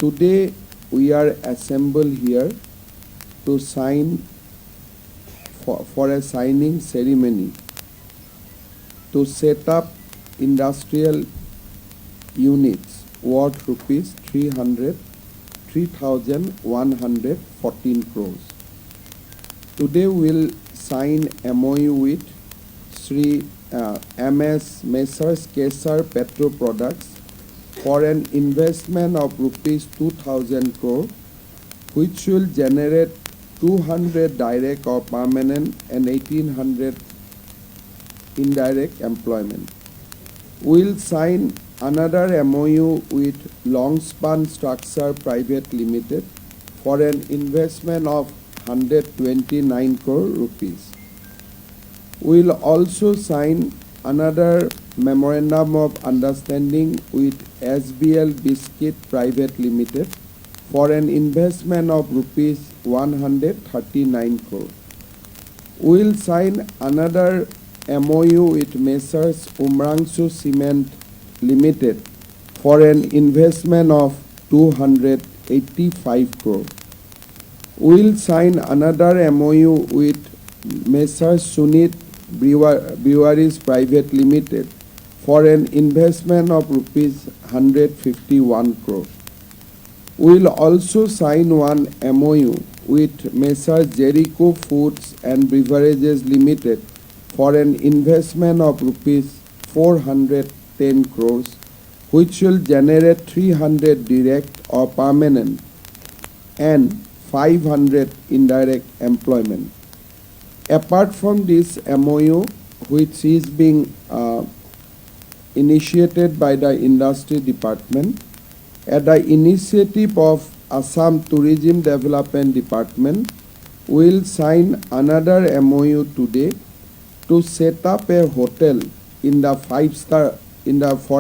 Today we are assembled here to sign for a signing ceremony to set up industrial units worth rupees 3,114 crores. Today we'll sign MoU with Sri MS Messrs Kesar Petro Products for an investment of rupees 2,000 crore, which will generate 200 direct or permanent and 1,800 indirect employment. We'll sign another MoU with Longspan Structure Private Limited for an investment of 129 crore rupees. We'll also sign another memorandum of understanding with SBL Biscuit Private Limited for an investment of rupees 139 crore. We'll sign another MoU with Messrs Umrangso Cement Limited for an investment of 285 crore. We'll sign another MoU with Messrs Sunit Breweries Private Limited for an investment of rupees 151 crore. We'll also sign one MoU with Messrs Jericho Foods and Beverages Limited for an investment of rupees 410 crores, which will generate 300 direct or permanent and 500 indirect employment. Apart from this MoU, which is being initiated by the Industry Department, at the initiative of Assam Tourism Development Department, will sign another MoU today to set up a hotel in the for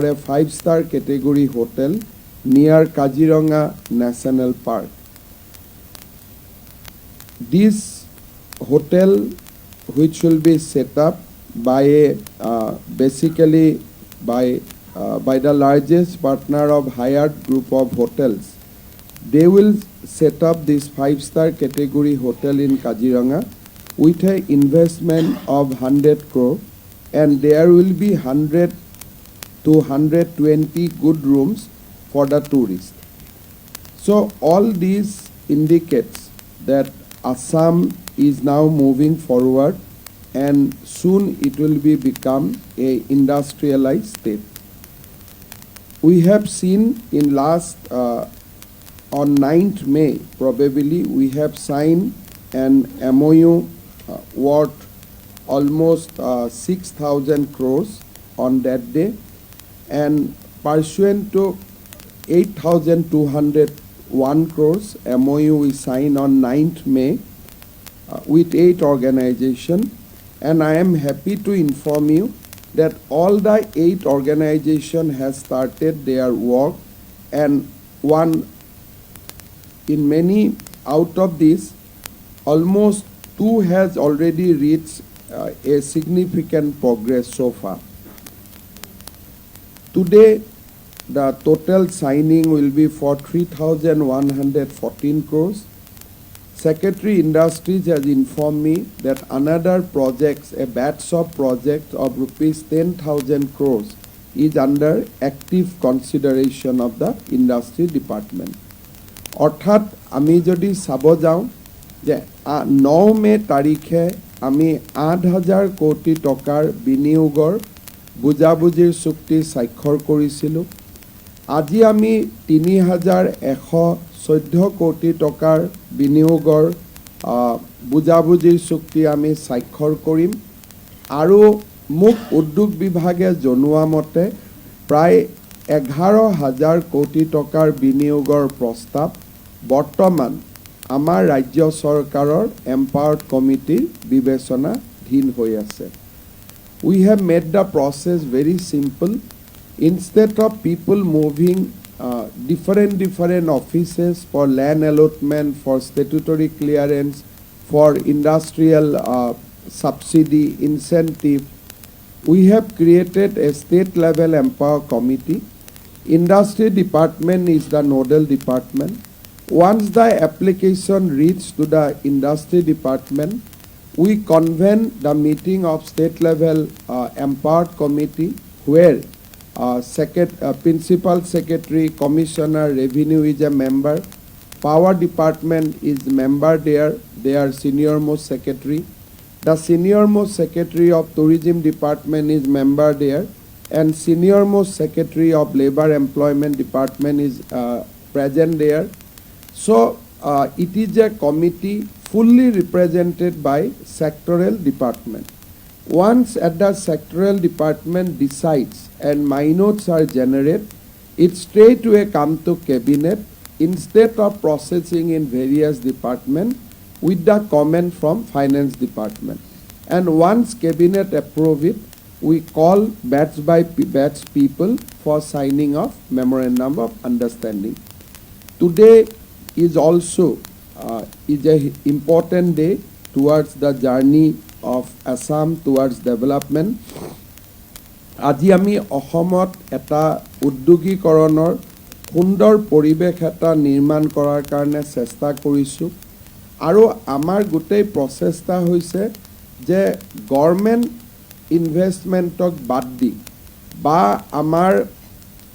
a 5-star category hotel near Kaziranga National Park. This hotel, which will be set up by basically by the largest partner of Hyatt Group of Hotels. They will set up this 5-star category hotel in Kaziranga with an investment of 100 crore, and there will be 100 to 120 good rooms for the tourists. So all these indicates that Assam is now moving forward, and soon it will become a industrialized state. We have seen in last on 9th May probably we have signed an MoU worth almost 6,000 crores on that day, and pursuant to 8,201 crores MoU we signed on 9th May with 8 organizations, and I am happy to inform you that all the 8 organizations has started their work, and one in many out of this, almost 2 has already reached a significant progress so far. Today, the total signing will be for 3,114 crores. Secretary Industries has informed me that another projects, a batch of projects of rupees 10,000 crores is under active consideration of the Industry Department. অর্থাৎ আমি যদি চাব যাওঁ যে 9 মে তাৰিখে আমি 8,000 কোটি টকাৰ বিনিয়োগৰ বুজাবুজিৰ চুক্তি স্বাক্ষৰ কৰিছিলোঁ। আজি আমি 3,114 কোটি টকাৰ বিনিয়োগৰ বুজাবুজিৰ চুক্তি আমি স্বাক্ষৰ কৰিম, আৰু মোক উদ্যোগ বিভাগে জনোৱা মতে প্ৰায় 11,000 কোটি টকাৰ বিনিয়োগৰ প্ৰস্তাৱ বৰ্তমান আমাৰ ৰাজ্য চৰকাৰৰ এম্পাৱাৰ্ড কমিটিৰ বিবেচনাধীন হৈ আছে। We have made the process very simple. Instead of people moving different offices for land allotment, for statutory clearance, for industrial subsidy, incentive, we have created a state level empower committee Industry department is the nodal department. Once the application reaches to the industry department, we convene the meeting of state level empowered committee where principal secretary, commissioner, revenue is a member, power department is member there, they are senior most secretary. The senior most secretary of tourism department is member there, and senior most secretary of labor employment department is present there. So it is a committee fully represented by sectoral department. Once at the sectoral department decides and my notes are generated, it straightway come to cabinet instead of processing in various departments with the comment from finance department. And once cabinet approve it, we call batch by batch people for signing of memorandum of understanding. Today is also is a important day towards the journey of Assam towards development. আজি আমি অসমত এটা উদ্যোগীকৰণৰ সুন্দৰ পৰিৱেশ এটা নিৰ্মাণ কৰাৰ কাৰণে চেষ্টা কৰিছোঁ আৰু আমাৰ গোটেই প্ৰচেষ্টা হৈছে যে গভৰ্নমেণ্ট ইনভেষ্টমেণ্টক বাদ দি বা আমাৰ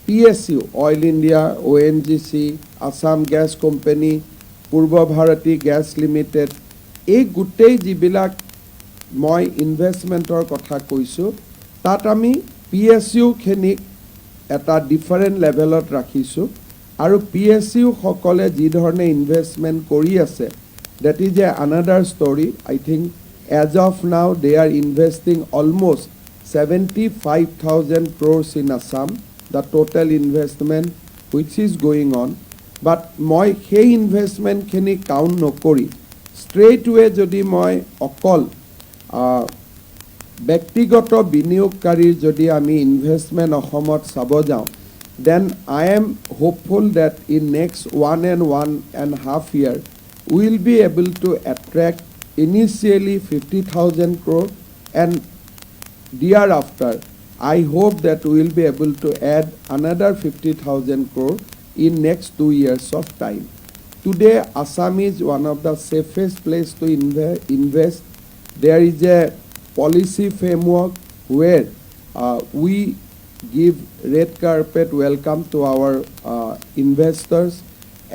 PSU oil India ONGC Assam gas company পূৰ্ব ভাৰতী গেছ লিমিটেড এই গোটেই যিবিলাক মই ইনভেষ্টমেণ্টৰ কথা কৈছোঁ তাত আমি PSU খিনিক এটা ডিফাৰেণ্ট লেভেলত ৰাখিছোঁ আৰু PSU সকলে যি ধৰণে ইনভেষ্টমেণ্ট কৰি আছে that is another story. I think as of now they are investing almost 75,000 crores in Assam, the total investment which is going on. But moi সেই investment খিনি count নকৰি straightway যদি মই অকল ব্যক্তিগত বিনিয়োগকাৰীৰ যদি আমি ইনভেষ্টমেণ্ট অসমত চাব যাওঁ, then I am hopeful that in next 1.5 year we will be able to attract initially 50,000 crore and thereafter I hope that we will be able to add another 50,000 crore in next 2 years of time. Today Assam is one of the safest place to invest. There is a policy framework where we give red carpet welcome to our investors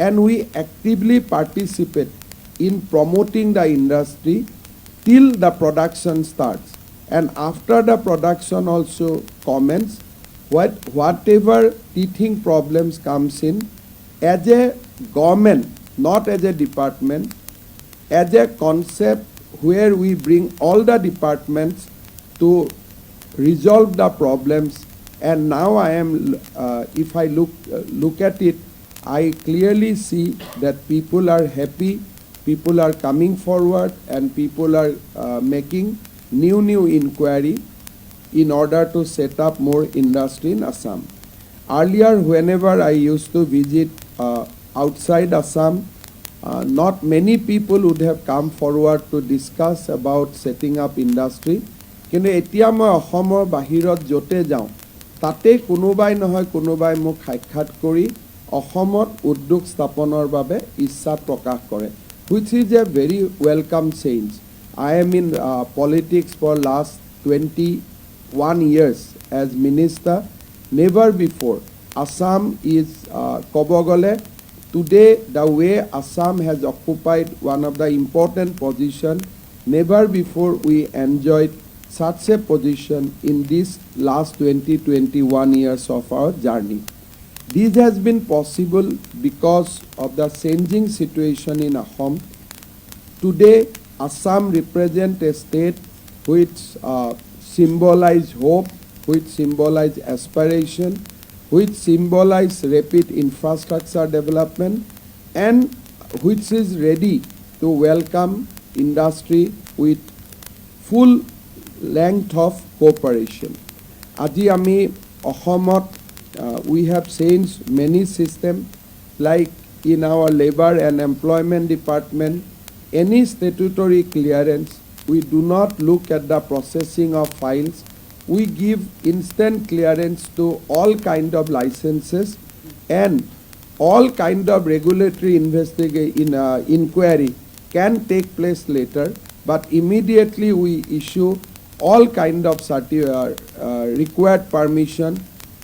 and we actively participate in promoting the industry till the production starts. And after the production also commence, whatever teething problems comes in, as a government, not as a department, as a concept where we bring all the departments to resolve the problems. And now I am, if I look at it, I clearly see that people are happy, people are coming forward, and people are making new inquiry in order to set up more industry in Assam. Earlier, whenever I used to visit outside Assam, not many people would have come forward to discuss about setting up industry. কিন্তু এতিয়া মই অসমৰ বাহিৰত যতে যাওঁ তাতে কোনোবাই নহয় কোনোবাই মোক সাক্ষাৎ কৰি অসমত উদ্যোগ স্থাপনৰ বাবে ইচ্ছা প্ৰকাশ কৰে, which is a very welcome change. I am in politics for last 21 years as minister. Never before Assam is Kobogole. Today the way Assam has occupied one of the important position, never before we enjoyed such a position in this last 21 years of our journey. This has been possible because of the changing situation in Assam. Today Assam represents a state which symbolizes hope, which symbolizes aspiration, which symbolizes rapid infrastructure development, and which is ready to welcome industry with full length of cooperation. Aji ami Assam we have changed many systems, like in our labor and employment department, any statutory clearance, we do not look at the processing of files, we give instant clearance to all kind of licenses, and all kind of regulatory inquiry can take place later, but immediately we issue all kind of required permission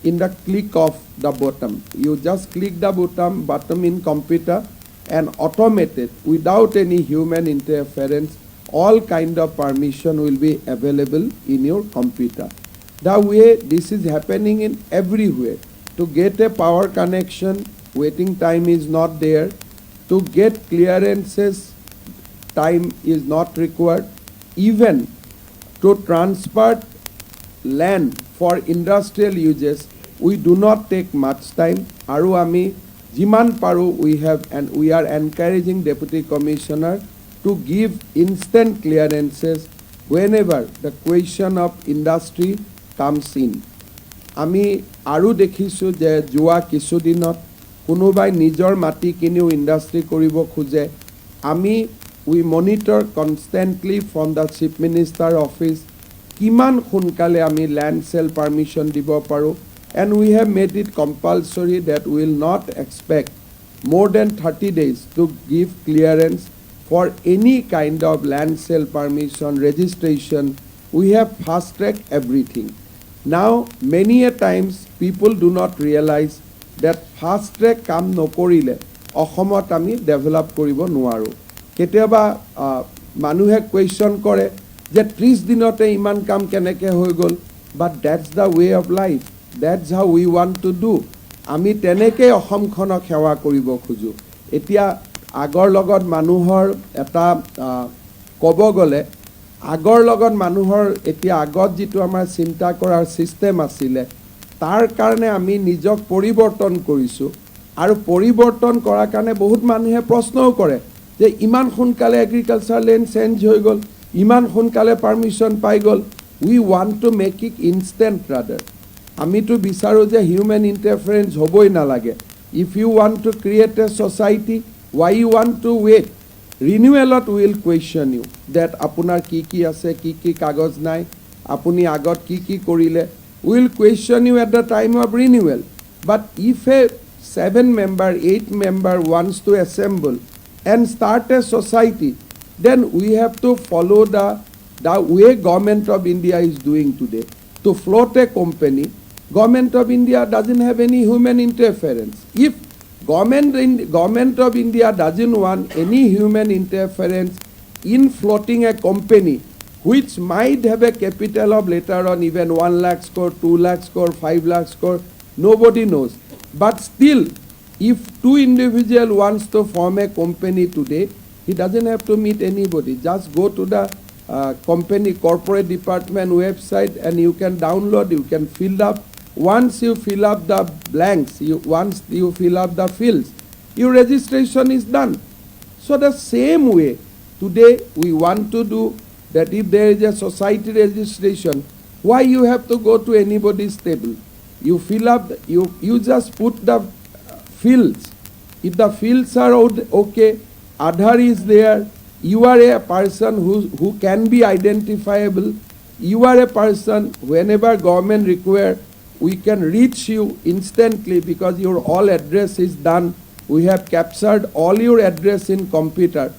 in the click of the button. You just click the button in computer, and automated, without any human interference, all kind of permission will be available in your computer. The way this is happening in everywhere. To get a power connection, waiting time is not there. To get clearances, time is not required. Even to transfer land for industrial uses, we do not take much time. Aru ami jiman paru we have, and we are encouraging Deputy Commissioner to give instant clearances whenever the question of industry comes in. Ami aru dekhisu je jua kisudinot kunubai nijor mati kiniu industry koribo khuje. Ami we monitor constantly from the Chief Minister office kiman khunkale ami land sale permission dibo paru, and we have made it compulsory that we will not expect more than 30 days to give clearance for any kind of land sale permission, registration. We have fast-tracked everything. Now, many a times people do not realize that fast-track কাম নকৰিলে অসমত আমি develop কৰিব নোৱাৰো। কেতিয়াবা মানুহে question কৰে যে 30 দিনতে ইমান কাম কেনেকৈ হৈ গ'ল, but that's the way of life. That's how we want to do. আমি তেনেকৈ অসমখনক সেৱা কৰিব খোজো। এতিয়া আগৰ লগত মানুহৰ এটা ক'ব গ'লে আগৰ লগত মানুহৰ এতিয়া আগত যিটো আমাৰ চিন্তা কৰাৰ চিষ্টেম আছিলে তাৰ কাৰণে আমি নিজক পৰিৱৰ্তন কৰিছোঁ, আৰু পৰিৱৰ্তন কৰাৰ কাৰণে বহুত মানুহে প্ৰশ্নও কৰে যে ইমান সোনকালে এগ্ৰিকালচাৰ লেণ্ড চেঞ্জ হৈ গ'ল, ইমান সোনকালে পাৰ্মিশ্যন পাই গ'ল। We want to make it instant rather. আমিতো বিচাৰোঁ যে হিউমেন ইণ্টাৰফাৰেঞ্চ হ'বই নালাগে। If you want to create a society, why you want to wait? Renewalot will question you that apunar ki ase, ki kagoj nai, apuni agot ki korile. Will question you at the time of renewal. But if a 7-member, 8-member wants to assemble and start a society, then we have to follow the way Government of India is doing today. To float a company, Government of India doesn't have any human interference. If Government of India doesn't want any human interference in floating a company which might have a capital of later on even 1 lakh crore, 2 lakh crore, 5 lakh crore, nobody knows. But still, if two individuals wants to form a company today, he doesn't have to meet anybody. Just go to the company corporate department website and you can download, you can fill up. Once you fill up the blanks, once you fill up the fields, your registration is done. So the same way, today we want to do that. If there is a society registration, why you have to go to anybody's table? You fill up, you just put the fields. If the fields are okay, Aadhaar is there, you are a person who can be identifiable, you are a person whenever government require, we can reach you instantly because your all address is done. We have captured all your address in computer.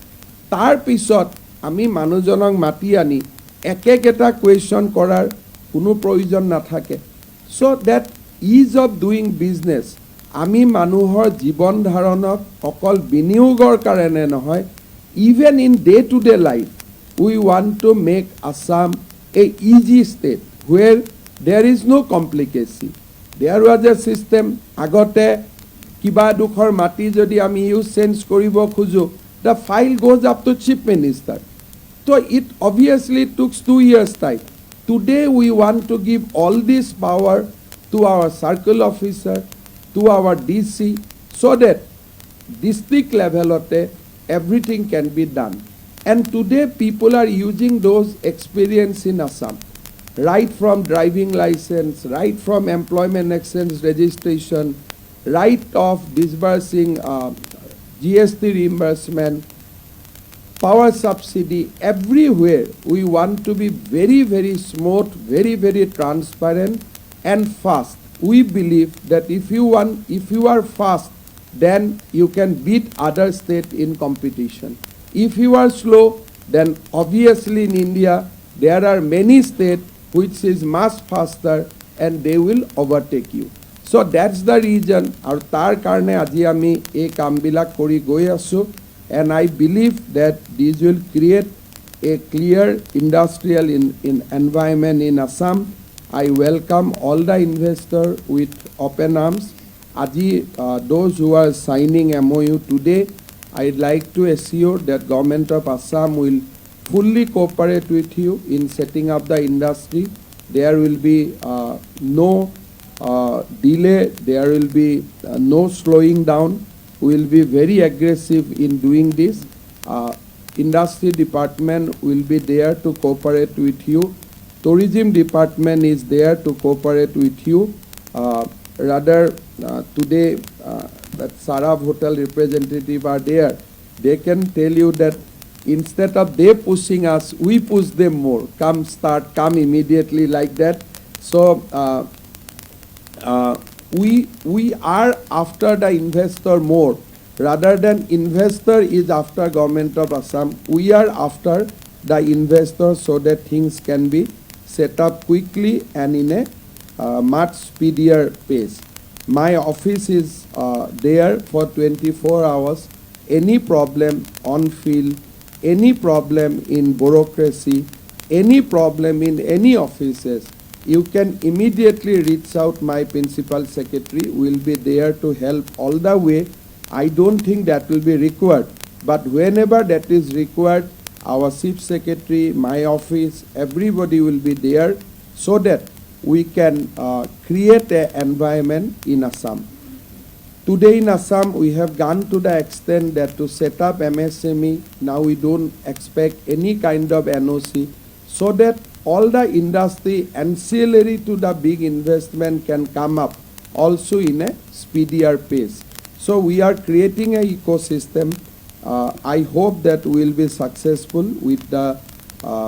Tar pisot ami manujonok mati ani ekeketa question korar kuno provision nathake. So that ease of doing business, ami manuhor jibon dharonok okol biniyogor karone nohoy, even in day-to-day life, we want to make Assam a easy state where there is no complication. There was a system, agote kiba dukhor mati jodi ami use sense koribo khujo, the file goes up to Chief Minister. So it obviously took 2 years time. Today we want to give all this power to our circle officer, to our DC, so that district level everything can be done. And today people are using those experience in Assam. Right from driving license, right from employment exchange registration, right of disbursing GST reimbursement, power subsidy, everywhere we want to be very, very smooth, very, very transparent and fast. We believe that if you are fast, then you can beat other states in competition. If you are slow, then obviously in India there are many states which is much faster and they will overtake you. So that's the reason our tar karne aji ami ei kambilak kori goi asu, and I believe that this will create a clear industrial environment in Assam. I welcome all the investors with open arms. Aji, those who are signing MoU today, I'd like to assure that government of Assam will fully cooperate with you in setting up the industry. There will be no delay, there will be no slowing down. We will be very aggressive in doing this. Industry department will be there to cooperate with you. Tourism department is there to cooperate with you. Today that Sarab Hotel representative are there. They can tell you that instead of they pushing us, we push them more. Come start, come immediately like that. So we are after the investor more. Rather than investor is after government of Assam, we are after the investor so that things can be set up quickly and in a much speedier pace. My office is there for 24 hours. Any problem on field, any problem in bureaucracy, any problem in any offices, you can immediately reach out. My principal secretary will be there to help all the way. I don't think that will be required, but whenever that is required, our chief secretary, my office, everybody will be there so that we can create an environment in Assam. Today in Assam, we have gone to the extent that to set up MSME, now we don't expect any kind of NOC, so that all the industry ancillary to the big investment can come up also in a speedier pace. So we are creating an ecosystem. I hope that we will be successful with the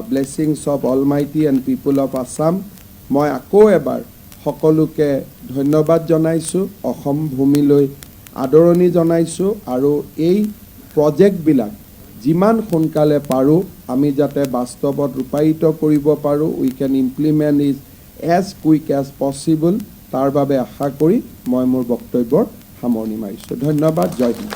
blessings of Almighty and people of Assam. মই আকৌ এবাৰ সকলোকে ধন্যবাদ জনাইছোঁ, অসম ভূমিলৈ আদৰণি জনাইছোঁ, আৰু এই প্ৰজেক্টবিলাক যিমান সোনকালে পাৰোঁ আমি যাতে বাস্তৱত ৰূপায়িত কৰিব পাৰোঁ, we can implement is as quick as possible, তাৰ বাবে আশা কৰি মই মোৰ বক্তব্যৰ সামৰণি মাৰিছোঁ। ধন্যবাদ। জয় হিন্দ।